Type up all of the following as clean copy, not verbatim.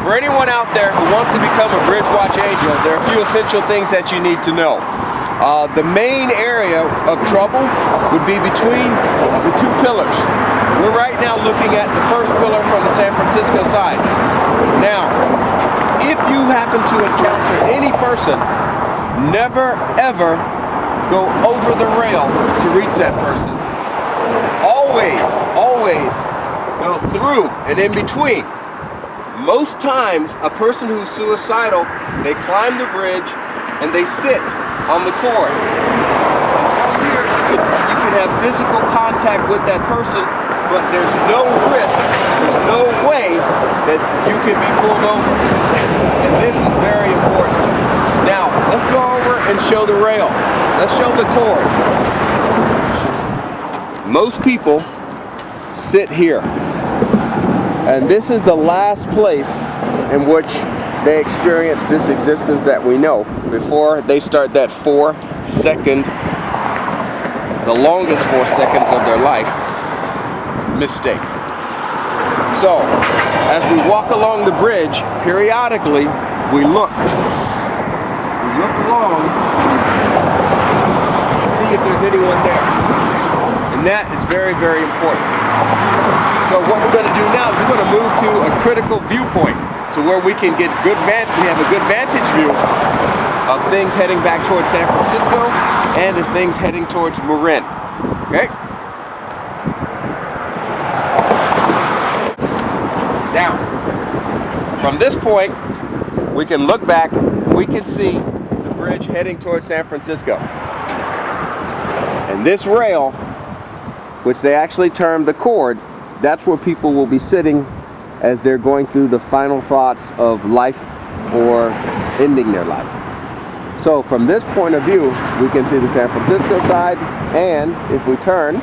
For anyone out there who wants to become a Bridgewatch angel, there are a few essential things that you need to know. The main area of trouble would be between the two pillars. We're right now looking at the first pillar from the San Francisco side. Now, if you happen to encounter any person, never ever go over the rail to reach that person. Always go through and in between. Most times, a person who's suicidal, they climb the bridge and they sit on the cord. And from here, you can have physical contact with that person, but there's no risk, there's no way that you can be pulled over. And this is very important. Now, let's go over and show the rail. Let's show the cord. Most people sit here. And this is the last place in which they experience this existence that we know before they start that 4-second, the longest 4 seconds of their life, mistake. So, as we walk along the bridge, periodically we look along to see if there's anyone there. And that is very, very important. So what we're going to do now is we're going to move to a critical viewpoint to where we can get we have a good vantage view of things heading back towards San Francisco and of things heading towards Marin. Okay? Now, from this point, we can look back and we can see the bridge heading towards San Francisco. And this rail, which they actually term the cord, that's where people will be sitting as they're going through the final thoughts of life or ending their life. So from this point of view, we can see the San Francisco side, and if we turn,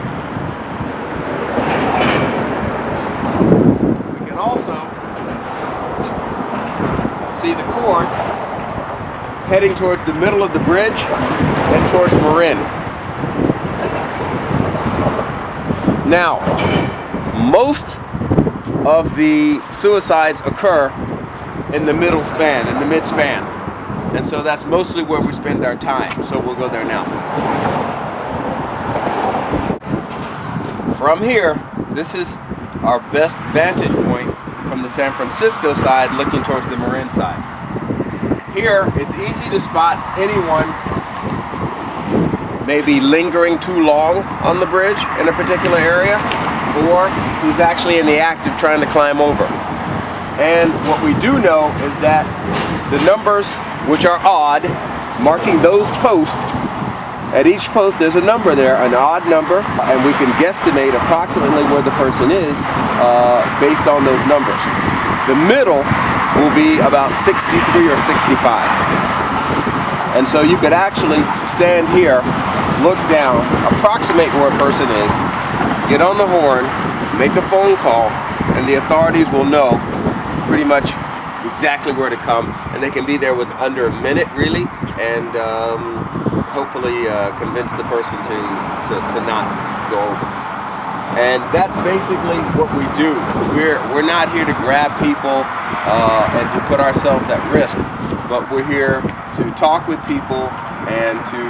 we can also see the cord heading towards the middle of the bridge and towards Marin. Now, most of the suicides occur in the middle span, in the mid-span. And so that's mostly where we spend our time. So we'll go there now. From here, this is our best vantage point from the San Francisco side looking towards the Marin side. Here, it's easy to spot anyone maybe lingering too long on the bridge in a particular area, or who's actually in the act of trying to climb over. And what we do know is that the numbers, which are odd, marking those posts, at each post there's a number there, an odd number, and we can guesstimate approximately where the person is based on those numbers. The middle will be about 63 or 65. And so you could actually stand here, look down, approximate where a person is, get on the horn, make a phone call, and the authorities will know pretty much exactly where to come, and they can be there with under a minute, really, and hopefully convince the person to not go over. And that's basically what we do. We're not here to grab people and to put ourselves at risk, but we're here to talk with people and to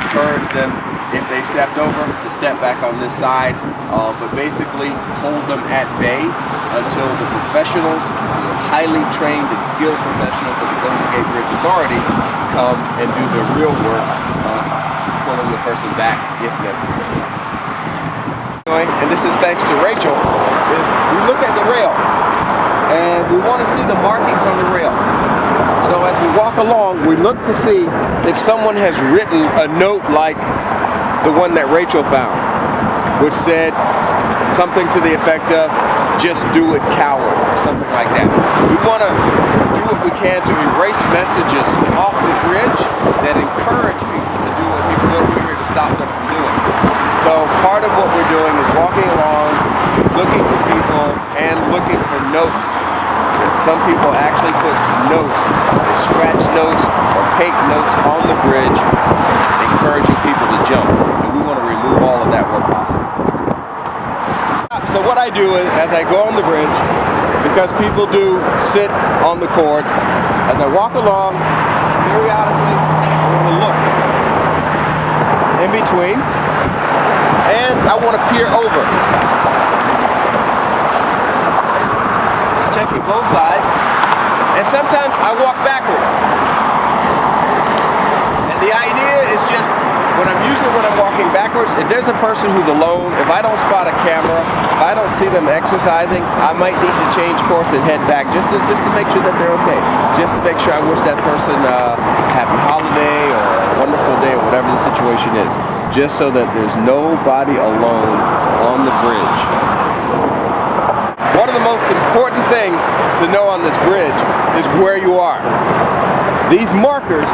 encourage them, if they stepped over, to step back on this side, but basically hold them at bay until the professionals, the highly trained and skilled professionals of the Golden Gate Bridge Authority come and do the real work of pulling the person back if necessary. And this is thanks to Rachel, is we look at the rail and we want to see the markings on the rail. So as we walk along, we look to see if someone has written a note like the one that Rachel found, which said something to the effect of, "Just do it, coward," or something like that. We want to do what we can to erase messages off the bridge that encourage people to do what we're here to stop them from doing. So part of what we're doing is walking along, looking for people, and looking for notes. Some people actually put notes, they scratch notes or paint notes on the bridge, encouraging people to jump. And we want to remove all of that where possible. So what I do is, as I go on the bridge, the because people do sit on the cord. As I walk along, periodically I want to look in between, and I want to peer over, checking both sides, and sometimes I walk backwards. And the idea is just, when I'm walking backwards, if there's a person who's alone, if I don't spot a camera, if I don't see them exercising, I might need to change course and head back just to make sure that they're okay. Just to make sure I wish that person a happy holiday or a wonderful day or whatever the situation is. Just so that there's nobody alone on the bridge. One of the most important things to know on this bridge is where you are. These markers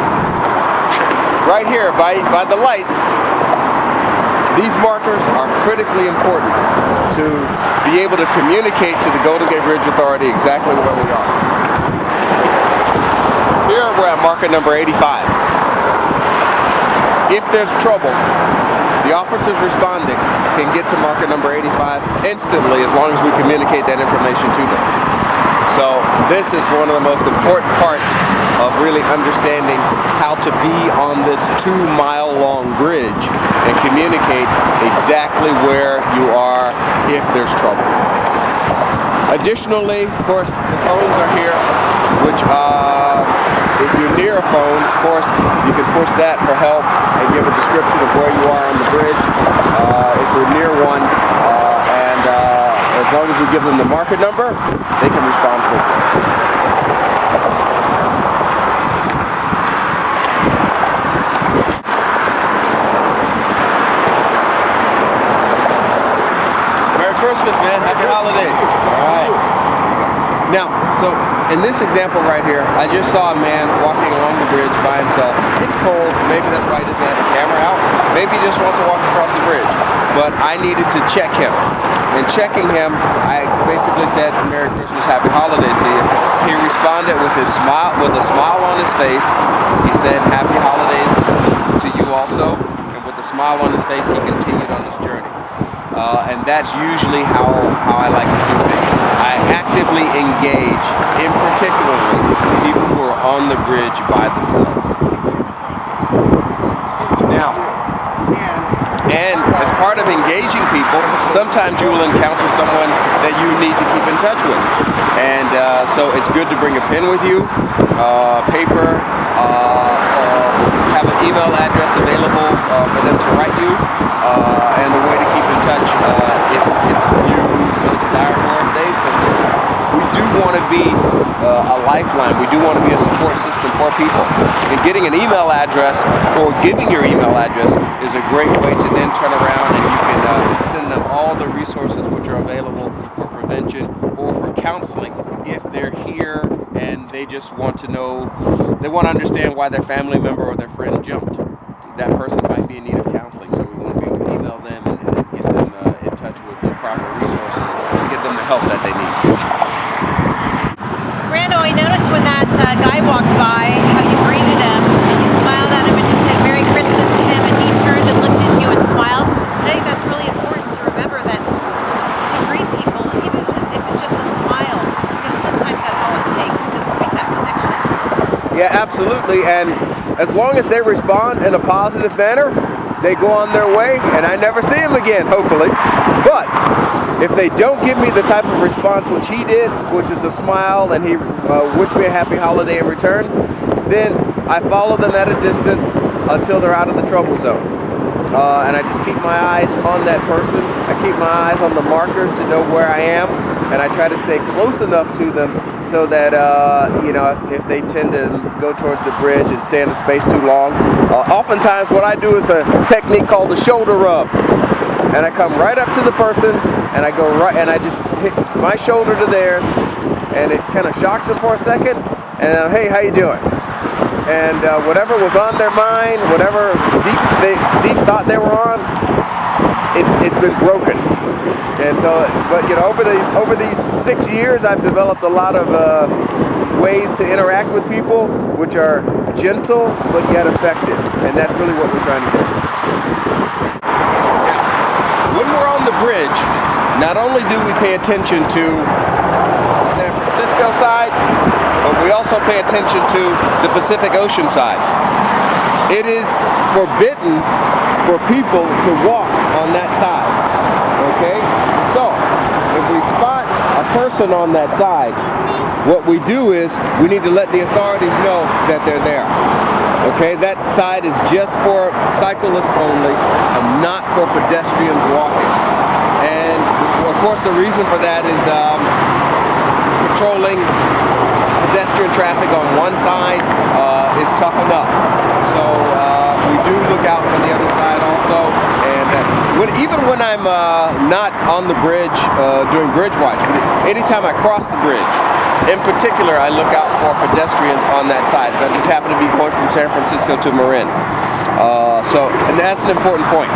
right here by the lights, these markers are critically important to be able to communicate to the Golden Gate Bridge Authority exactly where we are. Here we're at marker number 85. If there's trouble, the officers responding can get to marker number 85 instantly as long as we communicate that information to them. So this is one of the most important parts of really understanding how to be on this 2-mile-long bridge and communicate exactly where you are if there's trouble. Additionally, of course, the phones are here, which if you're near a phone, of course, you can push that for help and give a description of where you are on the bridge. If we're near one, and as long as we give them the marker number, they can respond quickly. Merry Christmas, man. Happy holidays. All right. Now, so in this example right here, I just saw a man walking along the bridge by himself. It's cold. Maybe that's why he doesn't have a camera out. Maybe he just wants to walk across the bridge. But I needed to check him. In checking him, I basically said, "Merry Christmas, Happy Holidays to you." He responded with a smile on his face. He said, "Happy Holidays to you also." And with a smile on his face, he continued on his journey. And that's usually how I like to do things. I actively engage, in particularly, people who are on the bridge by themselves. Now, and as part of engaging people, sometimes you will encounter someone that you need to keep in touch with. And so it's good to bring a pen with you, paper, have an email address available for them to write you, and a way to keep in touch if you so desire more today. So we do want to be a lifeline. We do want to be a support system for people. And getting an email address or giving your email address is a great way to then turn around and you can send them all the resources which are available for prevention or for counseling if they're here and they just want to know, they want to understand why their family member or their friend jumped. That person might be in need of counseling, so we want to be able to email them and then get them in touch with the proper resources to get them the help that they need. Brando, I noticed when that guy walked by, how you greeted him and you smiled at him and you said Merry Christmas to him, and he turned and looked at you and smiled. I think that's really important to remember, that to greet people, even if it's just a smile, because sometimes that's all it takes, is just to make that connection. Yeah, absolutely. And as long as they respond in a positive manner, they go on their way, and I never see them again, hopefully. But if they don't give me the type of response which he did, which is a smile, and he wished me a happy holiday in return, then I follow them at a distance until they're out of the trouble zone. And I just keep my eyes on that person. I keep my eyes on the markers to know where I am, and I try to stay close enough to them so that, if they tend to go towards the bridge and stay in the space too long, oftentimes what I do is a technique called the shoulder rub. And I come right up to the person, and I go right, and I just hit my shoulder to theirs, and it kind of shocks them for a second, and then, hey, how you doing? And whatever was on their mind, whatever deep thought they were on, it's been broken. And so, but over these 6 years, I've developed a lot of ways to interact with people, which are gentle but yet effective, and that's really what we're trying to do. When we're on the bridge, not only do we pay attention to the San we also pay attention to the Pacific Ocean side. It is forbidden for people to walk on that side. Okay? So, if we spot a person on that side, what we do is we need to let the authorities know that they're there. Okay, that side is just for cyclists only and not for pedestrians walking. And of course the reason for that is patrolling pedestrian traffic on one side is tough enough. So we do look out for the other side also. And even when I'm not on the bridge during Bridgewatch, but anytime I cross the bridge, in particular, I look out for pedestrians on that side. I just happen to be going from San Francisco to Marin. And that's an important point.